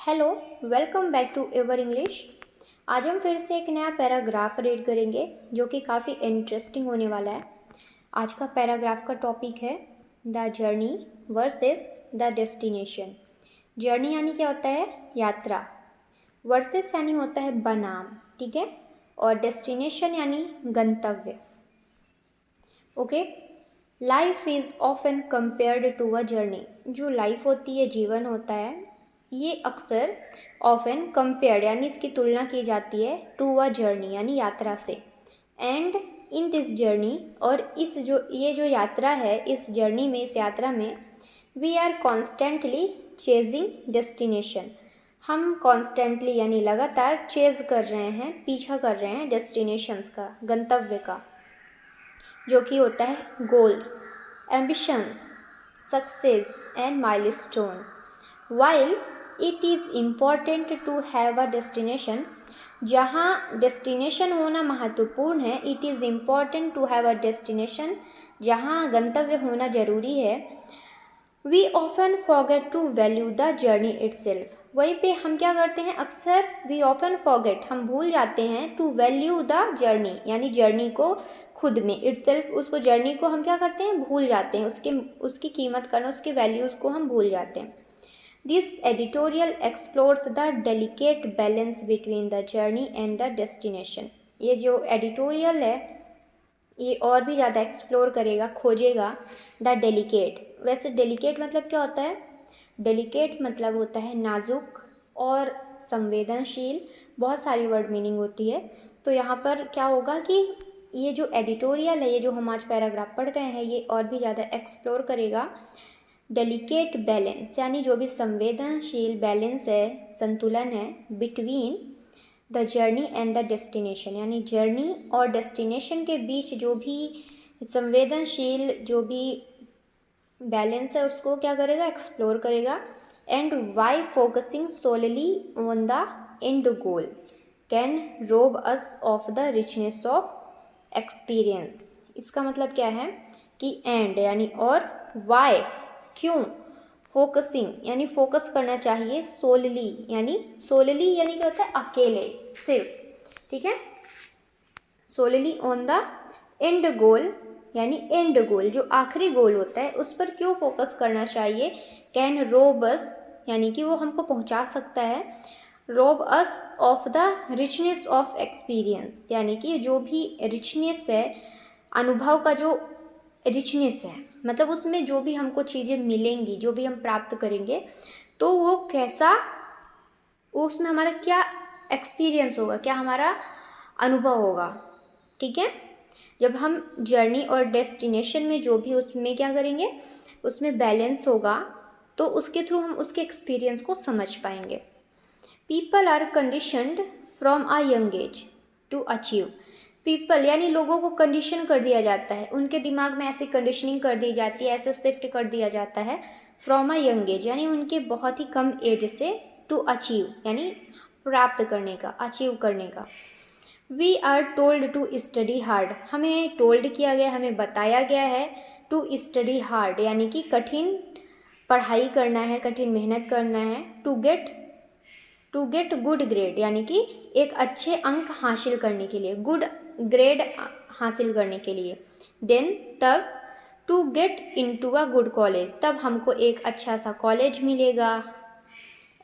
Hello, welcome back to Ever English. आज हम फिर से एक नया पैराग्राफ रीड करेंगे जो कि काफ़ी इंटरेस्टिंग होने वाला है। आज का पैराग्राफ का टॉपिक है the journey versus the destination. Journey यानी क्या होता है? यात्रा। वर्सेस यानी होता है बनाम, ठीक है। और डेस्टिनेशन यानी गंतव्य। Okay. Life is often compared to a journey. जो लाइफ होती है, जीवन होता है, ये अक्सर ऑफन कंपेयर्ड यानी इसकी तुलना की जाती है टू अ जर्नी यानी यात्रा से। एंड इन दिस जर्नी, और ये जो यात्रा है, इस जर्नी में, इस यात्रा में we are constantly chasing destination. हम कॉन्स्टेंटली यानी लगातार चेज कर रहे हैं, पीछा कर रहे हैं डेस्टिनेशंस का, गंतव्य का, जो कि होता है goals, ambitions, success and milestone. While it is important to have a destination, जहाँ डेस्टिनेशन होना महत्वपूर्ण है, it is important to have a destination, जहाँ गंतव्य होना ज़रूरी है, we often forget to value the journey itself. वहीं पे हम क्या करते हैं, अक्सर वी ऑफन फॉरगेट, हम भूल जाते हैं टू वैल्यू द जर्नी यानी जर्नी को खुद में, इटसेल्फ, उसको, जर्नी को हम क्या करते हैं, भूल जाते हैं, उसकी कीमत करना, उसके वैल्यूज़ को हम भूल जाते हैं। This editorial explores the delicate balance between the journey and the destination. ये जो एडिटोरियल है, ये और भी ज़्यादा एक्सप्लोर करेगा, खोजेगा द डेलिकेट। वैसे डेलिकेट मतलब क्या होता है? डेलिकेट मतलब होता है नाजुक और संवेदनशील। बहुत सारी वर्ड मीनिंग होती है। तो यहाँ पर क्या होगा कि ये जो एडिटोरियल है, ये जो हम आज पैराग्राफ पढ़ रहे हैं, ये और भी ज़्यादा एक्सप्लोर करेगा डेलिकेट बैलेंस यानी जो भी संवेदनशील बैलेंस है, संतुलन है, between the journey and the destination, यानी जर्नी और डेस्टिनेशन के बीच जो भी संवेदनशील, जो भी बैलेंस है, उसको क्या करेगा, एक्सप्लोर करेगा। And why focusing solely on the end goal can rob us of the richness of experience. इसका मतलब क्या है कि एंड यानी और, वाई क्यों, फोकसिंग यानी फोकस करना चाहिए, सोलली यानी क्या होता है, अकेले, सिर्फ, ठीक है। सोलली ऑन द एंड गोल यानी एंड गोल, जो आखिरी गोल होता है, उस पर क्यों फोकस करना चाहिए। कैन रोब अस यानी कि वो हमको पहुंचा सकता है, रोब us of the richness of experience यानी कि जो भी रिचनेस है, अनुभव का जो रिचनेस है, मतलब उसमें जो भी हमको चीज़ें मिलेंगी, जो भी हम प्राप्त करेंगे, तो वो कैसा, उसमें हमारा क्या एक्सपीरियंस होगा, क्या हमारा अनुभव होगा, ठीक है। जब हम जर्नी और डेस्टिनेशन में जो भी उसमें क्या करेंगे, उसमें बैलेंस होगा, तो उसके थ्रू हम उसके एक्सपीरियंस को समझ पाएंगे। People are conditioned from a young age to achieve. People यानी लोगों को कंडीशन कर दिया जाता है, उनके दिमाग में ऐसी कंडीशनिंग कर दी जाती है, ऐसे शिफ्ट कर दिया जाता है, फ्रॉम अ यंग एज यानी उनके बहुत ही कम एज से, टू अचीव यानी प्राप्त करने का, अचीव करने का। We are told to study hard, हमें टोल्ड किया गया, हमें बताया गया है टू स्टडी हार्ड यानी कि कठिन पढ़ाई करना है, कठिन मेहनत करना है। टू गेट गुड ग्रेड यानी कि एक अच्छे अंक हासिल करने के लिए, गुड ग्रेड हासिल करने के लिए। देन तब to get into a good college, तब हमको एक अच्छा सा कॉलेज मिलेगा।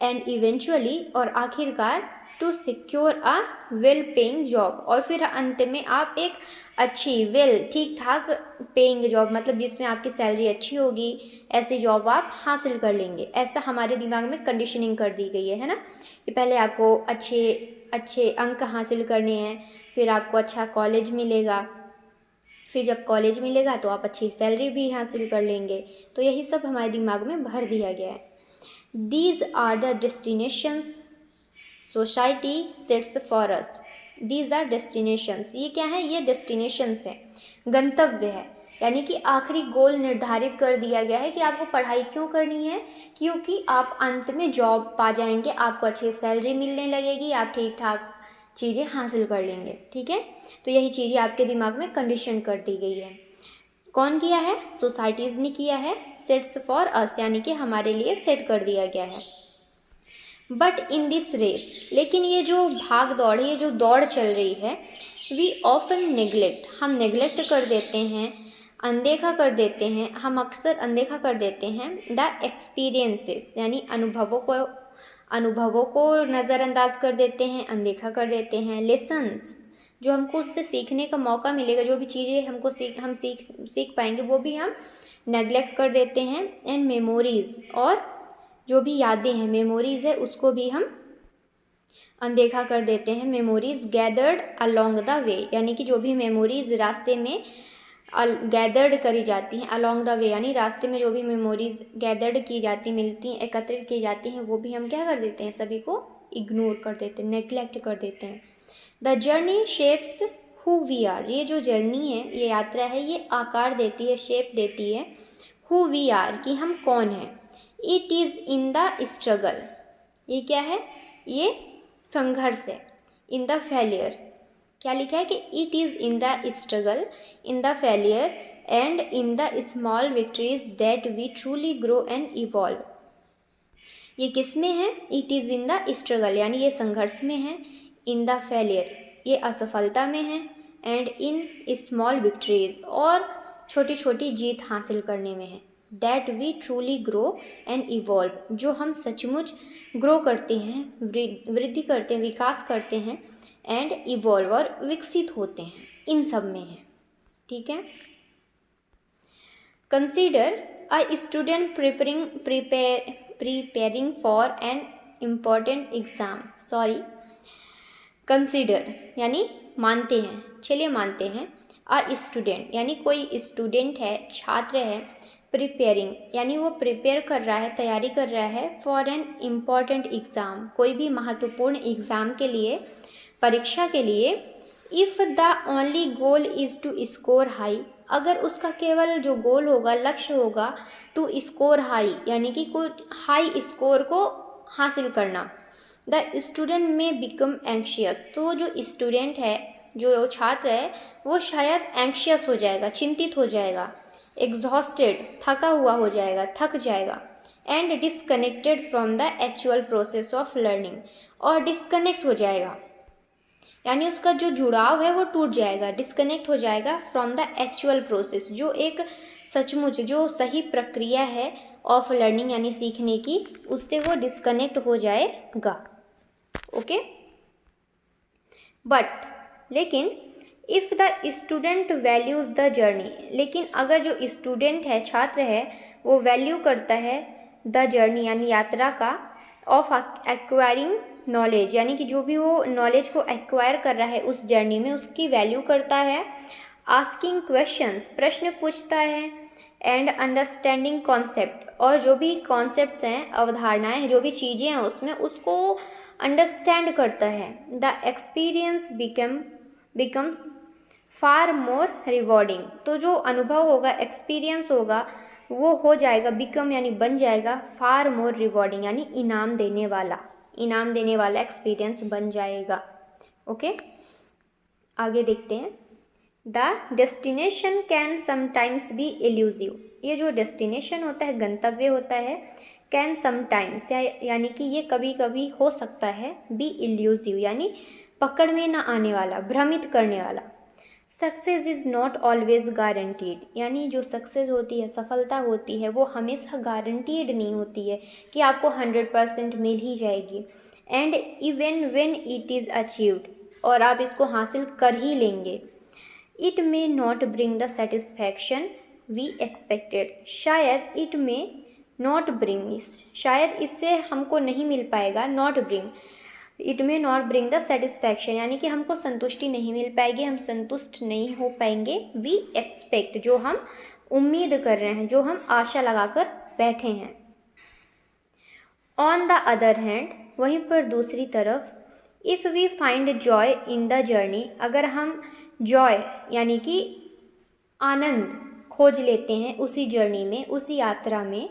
एंड इवेंचुअली, और आखिरकार, to secure a well paying job, और फिर अंत में आप एक अच्छी, वेल, ठीक ठाक पेइंग जॉब, मतलब जिसमें आपकी सैलरी अच्छी होगी, ऐसी जॉब आप हासिल कर लेंगे। ऐसा हमारे दिमाग में कंडीशनिंग कर दी गई है ना, कि पहले आपको अच्छे अच्छे अंक हासिल करने हैं, फिर आपको अच्छा कॉलेज मिलेगा, फिर जब कॉलेज मिलेगा तो आप अच्छी सैलरी भी हासिल कर लेंगे। तो यही सब हमारे दिमाग में भर दिया गया है। These are the destinations society sets for us. These are destinations. ये क्या है? ये destinations है, गंतव्य है, यानी कि आखिरी गोल निर्धारित कर दिया गया है कि आपको पढ़ाई क्यों करनी है, क्योंकि आप अंत में जॉब पा जाएंगे, आपको अच्छी सैलरी मिलने लगेगी, आप ठीक ठाक चीज़ें हासिल कर लेंगे, ठीक है। तो यही चीज़ें आपके दिमाग में कंडीशन कर दी गई है। कौन किया है? सोसाइटीज़ ने किया है। सेट्स फॉर अस यानी कि हमारे लिए सेट कर दिया गया है। बट इन दिस रेस, लेकिन ये जो भाग दौड़ है, ये जो दौड़ चल रही है, वी ऑफन नेग्लेक्ट, हम नेग्लेक्ट कर देते हैं, अनदेखा कर देते हैं, हम अक्सर अनदेखा कर देते हैं द एक्सपीरियंसेस, यानी अनुभवों को नज़रअंदाज कर देते हैं, अनदेखा कर देते हैं। लेसन्स, जो हमको उससे सीखने का मौका मिलेगा, जो भी चीज़ें हमको सीख पाएंगे, वो भी हम नेग्लेक्ट कर देते हैं। एंड मेमोरीज़, और जो भी यादें हैं, मेमोरीज़ है, उसको भी हम अनदेखा कर देते हैं। मेमोरीज़ गैदर्ड अलोंग द वे, यानी कि जो भी मेमोरीज़ रास्ते में गैदर्ड करी जाती हैं, अलोंग द वे यानी रास्ते में जो भी मेमोरीज़ गैदर्ड की जाती, मिलती, एकत्रित की जाती हैं, वो भी हम क्या कर देते हैं, सभी को इग्नोर कर देते हैं, नेग्लेक्ट कर देते हैं। The journey shapes who we are, ये जो जर्नी है, ये यात्रा है, ये आकार देती है, शेप देती है हु वी आर, कि हम कौन हैं। It is in the struggle, ये क्या है, ये संघर्ष है। इन द फेलियर, क्या लिखा है कि it is in the struggle, in the failure and in the small victories that we truly grow and evolve. ये किस में है, it is in the struggle, यानी ये संघर्ष में है, इन द फेलियर, ये असफलता में है, एंड इन स्मॉल विक्ट्रीज, और छोटी छोटी जीत हासिल करने में है। That we truly grow and evolve, जो हम सचमुच ग्रो करते हैं, वृद्धि करते हैं, विकास करते हैं, एंड इवॉल्व, और विकसित होते हैं, इन सब में है। ठीक है। Consider a student preparing for an important exam, consider यानी मानते हैं, चलिए मानते हैं। अ स्टूडेंट यानी कोई स्टूडेंट है, छात्र है, प्रिपेयरिंग यानी वो प्रिपेयर कर रहा है, तैयारी कर रहा है, फॉर एन इम्पॉर्टेंट एग्ज़ाम, कोई भी महत्वपूर्ण एग्ज़ाम के लिए, परीक्षा के लिए। If the only goal is to score high, अगर उसका केवल जो गोल होगा, लक्ष्य होगा, टू स्कोर हाई यानी कि कोई हाई स्कोर को हासिल करना। द स्टूडेंट में बिकम एंक्शियस, तो जो स्टूडेंट है, जो छात्र है, वो शायद एंक्शियस हो जाएगा, चिंतित हो जाएगा, एग्जॉस्टेड, थका हुआ हो जाएगा, थक जाएगा, and disconnected from the actual process of learning, और डिसकनेक्ट हो जाएगा, यानी उसका जो जुड़ाव है वो टूट जाएगा, डिस्कनेक्ट हो जाएगा फ्रॉम द एक्चुअल प्रोसेस, जो एक सचमुच जो सही प्रक्रिया है ऑफ लर्निंग यानी सीखने की, उससे वो डिस्कनेक्ट हो जाएगा। ओके। बट, लेकिन if the student values the journey, लेकिन अगर जो स्टूडेंट है, छात्र है, वो वैल्यू करता है द जर्नी यानी यात्रा का, ऑफ एक्वायरिंग नॉलेज यानी कि जो भी वो नॉलेज को एक्वायर कर रहा है उस जर्नी में, उसकी वैल्यू करता है। आस्किंग क्वेश्चंस, प्रश्न पूछता है। एंड अंडरस्टैंडिंग कॉन्सेप्ट, और जो भी कॉन्सेप्ट्स हैं, अवधारणाएं हैं, जो भी चीज़ें हैं उसमें, उसको अंडरस्टैंड करता है। The experience becomes far more rewarding, तो जो अनुभव होगा, एक्सपीरियंस होगा, वो हो जाएगा, बिकम यानी बन जाएगा, फार मोर रिवॉर्डिंग यानी इनाम देने वाला एक्सपीरियंस बन जाएगा। ओके, आगे देखते हैं। The destination can sometimes be elusive, ये जो डेस्टिनेशन होता है, गंतव्य होता है, कैन समटाइम्स यानी कि ये कभी कभी हो सकता है, बी एल्यूसिव यानी पकड़ में ना आने वाला, भ्रमित करने वाला। Success is not always guaranteed, यानी जो सक्सेस होती है, सफलता होती है, वो हमेशा गारंटीड नहीं होती है कि आपको 100% मिल ही जाएगी। And even when it is achieved, और आप इसको हासिल कर ही लेंगे। It may not bring the satisfaction we expected, शायद इट मे नॉट ब्रिंग, शायद इससे हमको नहीं मिल पाएगा, not bring, it may not bring the satisfaction यानी कि हमको संतुष्टि नहीं मिल पाएगी, हम संतुष्ट नहीं हो पाएंगे। वी एक्सपेक्ट, जो हम उम्मीद कर रहे हैं, जो हम आशा लगाकर बैठे हैं। ऑन द अदर हैंड, वहीं पर दूसरी तरफ, if we find joy in the journey, अगर हम जॉय यानी कि आनंद खोज लेते हैं उसी जर्नी में, उसी यात्रा में,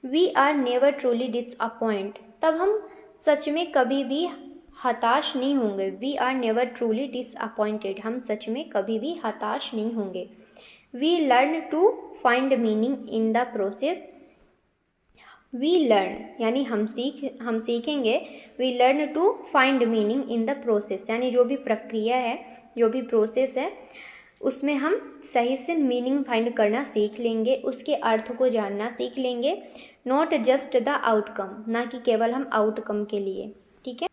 we are never truly disappoint, तब हम सच में कभी भी हताश नहीं होंगे। We are never truly disappointed, हम सच में कभी भी हताश नहीं होंगे। We learn to find meaning in the process, we learn यानी हम सीखेंगे, we learn to find meaning in the process, यानी जो भी प्रक्रिया है, जो भी प्रोसेस है, उसमें हम सही से मीनिंग फाइंड करना सीख लेंगे, उसके अर्थ को जानना सीख लेंगे, नॉट जस्ट द आउटकम, ना कि केवल हम आउटकम के लिए। ठीक है।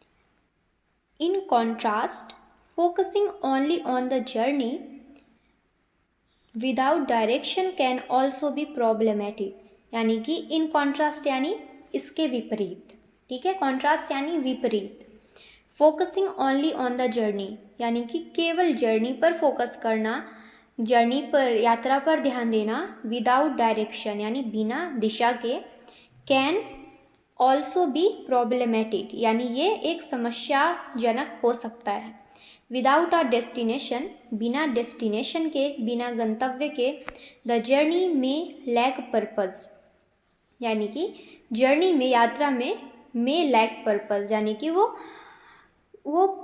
In contrast, focusing only on the journey without direction can also be problematic, यानी कि इन कॉन्ट्रास्ट यानी इसके विपरीत। ठीक है, कॉन्ट्रास्ट यानी विपरीत। Focusing only on the journey यानी कि केवल जर्नी पर फोकस करना, जर्नी पर, यात्रा पर ध्यान देना, विदाउट डायरेक्शन यानी बिना दिशा के, कैन ऑल्सो बी प्रॉब्लमेटिक यानी ये एक समस्याजनक हो सकता है। विदाउट अ डेस्टिनेशन, बिना डेस्टिनेशन के, बिना गंतव्य के, द जर्नी में लैक पर्पज़, यानी कि जर्नी में, यात्रा में लैक पर्पज़ यानी कि वो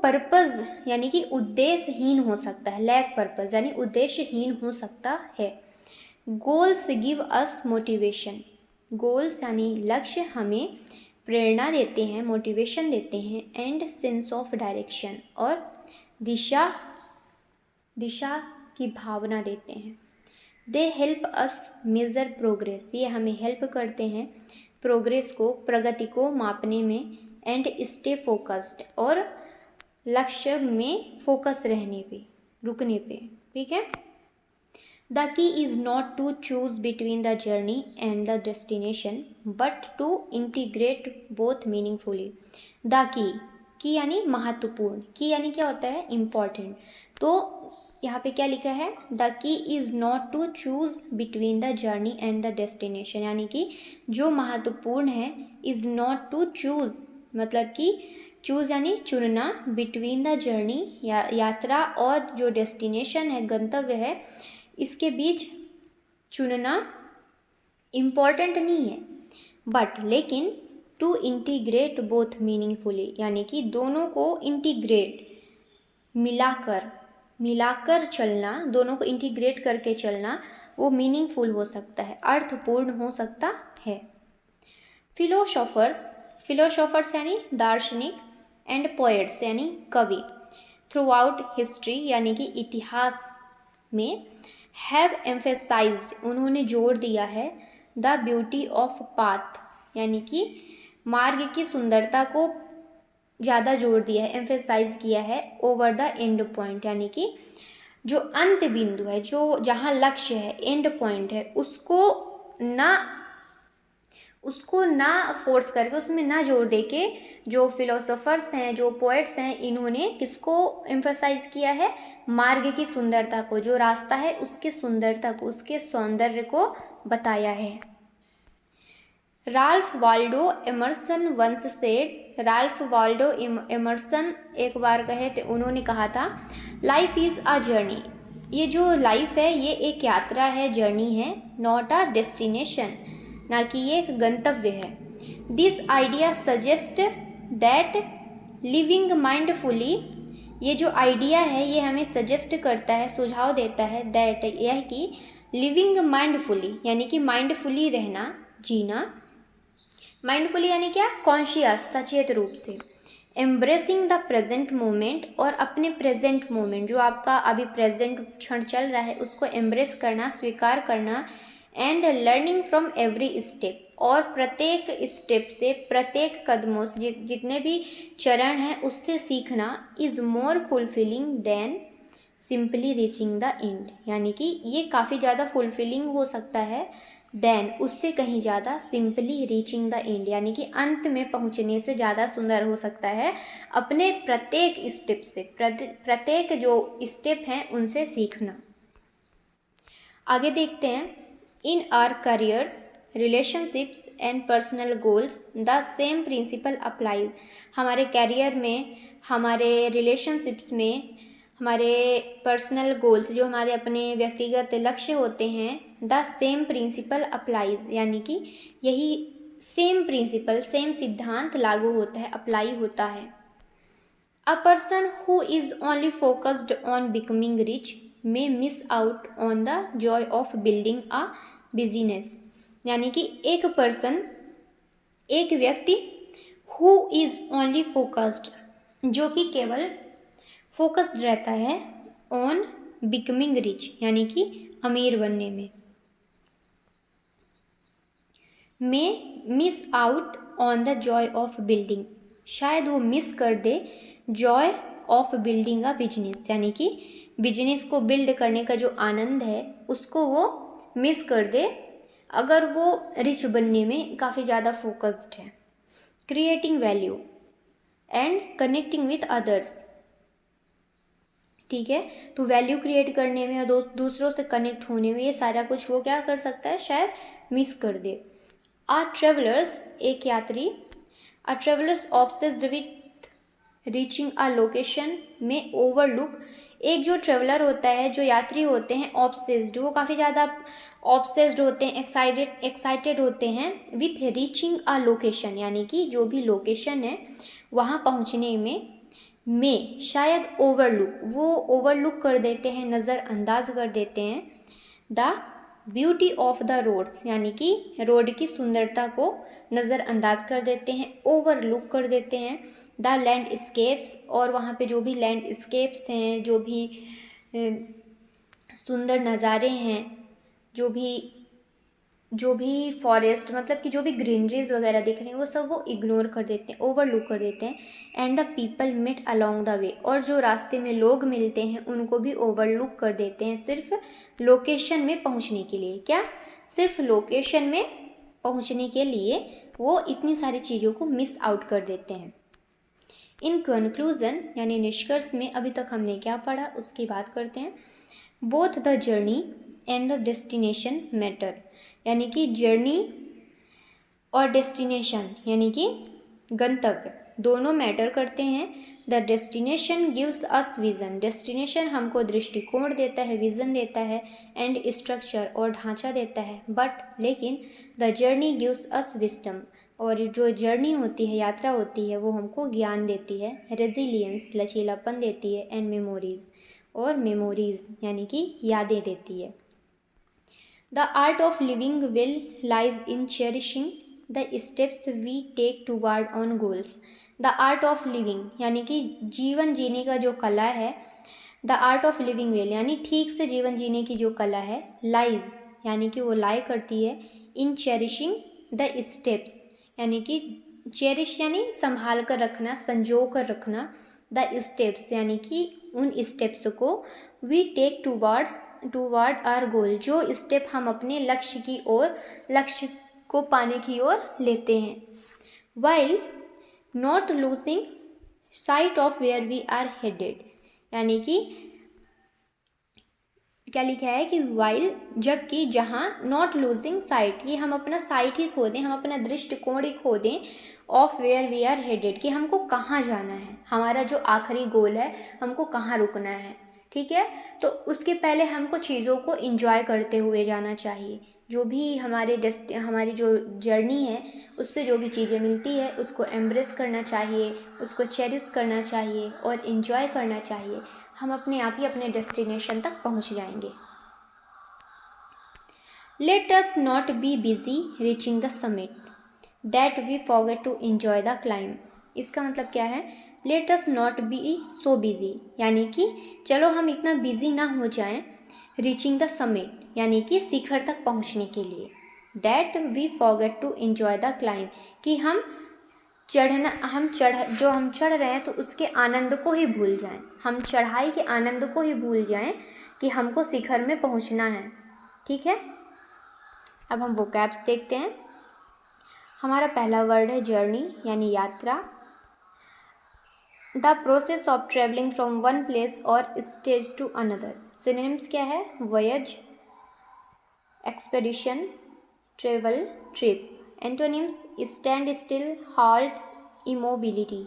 पर्पज़ यानी कि उद्देश्यहीन हो सकता है, लैक पर्पज़ यानी उद्देश्यहीन हो सकता है। Goals give us motivation, goals यानी लक्ष्य हमें प्रेरणा देते हैं, मोटिवेशन देते हैं, एंड सेंस ऑफ डायरेक्शन, और दिशा की भावना देते हैं। They help us measure progress, ये हमें हेल्प करते हैं प्रोग्रेस को, प्रगति को मापने में, एंड स्टे फोकस्ड, और लक्ष्य में फोकस रहने पे, रुकने पे। ठीक है। The key is not to choose between the journey and the destination but to integrate both meaningfully. The key यानी महत्वपूर्ण, की यानी क्या होता है, इम्पॉर्टेंट। तो यहाँ पे क्या लिखा है, the key is not to choose between the journey and the destination, यानी कि जो महत्वपूर्ण है, इज़ नॉट टू चूज मतलब कि चूज यानी चुनना, बिटवीन द जर्नी यात्रा और जो डेस्टिनेशन है, गंतव्य है, इसके बीच चुनना इम्पॉर्टेंट नहीं है, बट लेकिन टू इंटीग्रेट बोथ मीनिंगफुली यानी कि दोनों को इंटीग्रेट, मिलाकर चलना, दोनों को इंटीग्रेट करके चलना, वो मीनिंगफुल हो सकता है, अर्थपूर्ण हो सकता है। फिलोसोफर्स यानी दार्शनिक, एंड पोएट्स यानी कवि, थ्रू आउट हिस्ट्री यानी कि इतिहास में, हैव एम्फेसाइज्ड उन्होंने जोर दिया है, द ब्यूटी ऑफ पाथ यानी कि मार्ग की सुंदरता को ज़्यादा जोर दिया है, एम्फेसाइज किया है, ओवर द एंड पॉइंट यानी कि जो अंत बिंदु है, जो जहाँ लक्ष्य है, एंड पॉइंट है, उसको ना फोर्स करके, उसमें ना जोर देके, जो फिलोसोफर्स हैं, जो पोएट्स हैं, इन्होंने किसको एम्फेसाइज किया है, मार्ग की सुंदरता को, जो रास्ता है उसकी सुंदरता को, उसके सौंदर्य को बताया है। Ralph Waldo Emerson once said, Ralph Waldo Emerson एक बार कहे थे, उन्होंने कहा था, लाइफ इज़ अ जर्नी, ये जो लाइफ है ये एक यात्रा है, जर्नी है, नॉट अ डेस्टिनेशन, ना कि ये एक गंतव्य है। This idea suggest that living mindfully, ये जो आइडिया है ये हमें सजेस्ट करता है, सुझाव देता है, दैट यह कि लिविंग माइंडफुली यानी कि माइंडफुली रहना, जीना, माइंडफुली यानी क्या, कॉन्शियस, सचेत रूप से, एम्ब्रेसिंग द प्रेजेंट मोमेंट, और अपने प्रेजेंट मोमेंट, जो आपका अभी प्रेजेंट क्षण चल रहा है, उसको एम्ब्रेस करना, स्वीकार करना, and learning from every step, और प्रत्येक स्टेप से, प्रत्येक कदमों से, जितने भी चरण हैं उससे सीखना, is more fulfilling than simply reaching the end, यानी कि ये काफ़ी ज़्यादा फुलफिलिंग हो सकता है, देन उससे कहीं ज़्यादा, सिंपली रीचिंग द एंड यानी कि अंत में पहुँचने से ज़्यादा सुंदर हो सकता है, अपने प्रत्येक स्टेप से, प्रत्येक जो स्टेप हैं उनसे सीखना। आगे देखते हैं, in our careers, relationships and personal goals the same principle applies, हमारे कैरियर में, हमारे रिलेशनशिप्स में, हमारे पर्सनल गोल्स, जो हमारे अपने व्यक्तिगत लक्ष्य होते हैं, द सेम प्रिंसिपल अप्लाइज यानी कि यही सेम प्रिंसिपल, सेम सिद्धांत लागू होता है, अप्लाई होता है। A person who is only focused on becoming rich may miss out on the joy of building a business, यानी कि एक पर्सन एक व्यक्ति हु इज़ ओनली फोकस्ड, जो कि केवल फोकस्ड रहता है ऑन बिकमिंग रिच, यानी कि अमीर बनने में, may miss out on the joy of building, शायद वो मिस कर दे joy of building a business, यानी कि बिजनेस को बिल्ड करने का जो आनंद है उसको वो मिस कर दे अगर वो रिच बनने में काफ़ी ज़्यादा फोकस्ड है। Creating value and connecting with others, ठीक है, तो वैल्यू क्रिएट करने में और दूसरों से कनेक्ट होने में ये सारा कुछ वो क्या कर सकता है, शायद मिस कर दे। आ ट्रेवलर्स, एक यात्री, a travellers obsessed with reaching a location में ओवरलुक, एक जो ट्रेवलर होता है, जो यात्री होते हैं, ऑब्सेस्ड, वो काफ़ी ज़्यादा ऑब्सेस्ड होते हैं, एक्साइटेड होते हैं विथ रीचिंग आ लोकेशन, यानी कि जो भी लोकेशन है वहाँ पहुँचने में शायद ओवरलुक, वो ओवरलुक कर देते हैं, नज़रअंदाज कर देते हैं the beauty of the roads, यानी कि रोड की सुंदरता को नज़रअंदाज कर देते हैं, ओवरलुक कर देते हैं द लैंडस्केप्स, और वहाँ पे जो भी लैंडस्केप्स हैं, जो भी सुंदर नज़ारे हैं, जो भी फॉरेस्ट, मतलब कि जो भी ग्रीनरीज वगैरह दिख रही हैं वो सब वो इग्नोर कर देते हैं, ओवरलुक कर देते हैं। And the people met along the way, और जो रास्ते में लोग मिलते हैं उनको भी ओवरलुक कर देते हैं, सिर्फ लोकेशन में पहुंचने के लिए, क्या, सिर्फ लोकेशन में पहुंचने के लिए वो इतनी सारी चीज़ों को मिस आउट कर देते हैं। इन कंक्लूजन, यानी निष्कर्ष में अभी तक हमने क्या पढ़ा उसकी बात करते हैं। Both the journey and the destination matter, यानी कि जर्नी और डेस्टिनेशन यानी कि गंतव्य दोनों मैटर करते हैं। The destination gives us vision, destination हमको दृष्टिकोण देता है, विज़न देता है, एंड स्ट्रक्चर और ढांचा देता है, बट लेकिन the journey gives us wisdom, और जो जर्नी होती है, यात्रा होती है, वो हमको ज्ञान देती है, रेजिलियंस लचीलापन देती है, एंड मेमोरीज, और मेमोरीज यानी कि यादें देती है। The art of living will lies in cherishing the steps we take toward on goals, the art of living यानी कि जीवन जीने का जो कला है, the art of living well यानी ठीक से जीवन जीने की जो कला है, लाइज यानी कि वो लाई करती है, इन चेरिशिंग द स्टेप्स यानी कि चेरिश यानी संभाल कर रखना, संजो कर रखना, द स्टेप्स यानी कि उन स्टेप्स को, we take toward our goal, जो स्टेप हम अपने लक्ष्य की ओर, लक्ष्य को पाने की ओर लेते हैं, while not losing sight of where we are headed, यानी कि क्या लिखा है कि वाइल, जबकि जहाँ, नॉट लूजिंग साइट, ये हम अपना साइट ही खो दें, हम अपना दृष्टिकोण ही खो दें, of where we are headed, कि हमको कहाँ जाना है, हमारा जो आखिरी गोल है, हमको कहाँ रुकना है, ठीक है। तो उसके पहले हमको चीज़ों को इंजॉय करते हुए जाना चाहिए, जो भी हमारी जो जर्नी है उस पर जो भी चीज़ें मिलती है उसको एम्ब्रेस करना चाहिए, उसको चेरिश करना चाहिए और इन्जॉय करना चाहिए, हम अपने आप ही अपने डेस्टिनेशन तक पहुंच जाएंगे। Let us not be busy reaching the summit that we forget to enjoy the climb, इसका मतलब क्या है, let us not be so busy, यानी कि चलो हम इतना बिजी ना हो जाएं, रीचिंग द समिट यानी कि शिखर तक पहुंचने के लिए, that we forget to enjoy the climb, कि हम चढ़ रहे हैं तो उसके आनंद को ही भूल जाएं, हम चढ़ाई के आनंद को ही भूल जाएं कि हमको शिखर में पहुंचना है, ठीक है। अब हम वोकैब्स देखते हैं। हमारा पहला वर्ड है जर्नी यानी यात्रा, the process of travelling from one place और स्टेज टू अनदर, सिनोनिम्स क्या है, voyage, expedition, travel, trip, antonyms stand still, halt, immobility.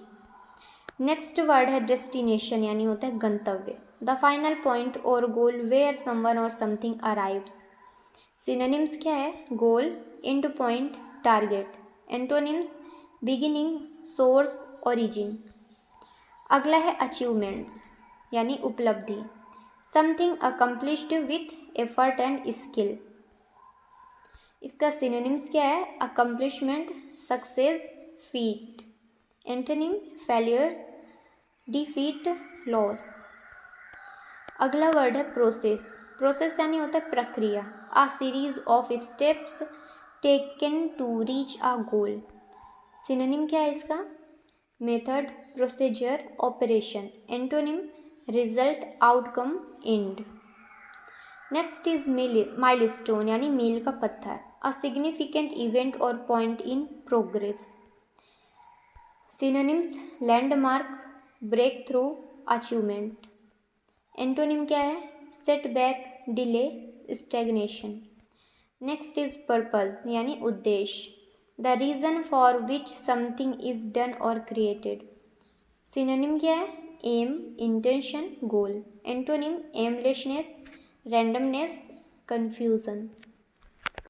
Next word है डेस्टिनेशन यानी होता है गंतव्य, द फाइनल पॉइंट और गोल वेयर समवन और समथिंग अराइव्स, सिनोनिम्स क्या है, goal, end point, target, antonyms beginning, source, origin. अगला है अचीवमेंट्स यानी उपलब्धि, something accomplished with effort and skill, इसका सिनोनिम्स क्या है? Accomplishment, success, feat. Antonym failure, defeat, loss. अगला वर्ड है प्रोसेस। प्रोसेस यानी होता है प्रक्रिया। A series of steps taken to reach a goal. Synonym क्या है इसका? Method, procedure, operation. Antonym result, outcome, end. Next is milestone यानी मील का पत्थर। अ सिग्निफिकेंट इवेंट और point in progress. Synonyms landmark, breakthrough, achievement. Antonym क्या है? Setback, delay, stagnation. Next is purpose यानी उद्देश्य। The reason for which something is done और क्रिएटेड। सिनोनिम क्या है? Aim, intention, goal. Antonym aimlessness, randomness, confusion.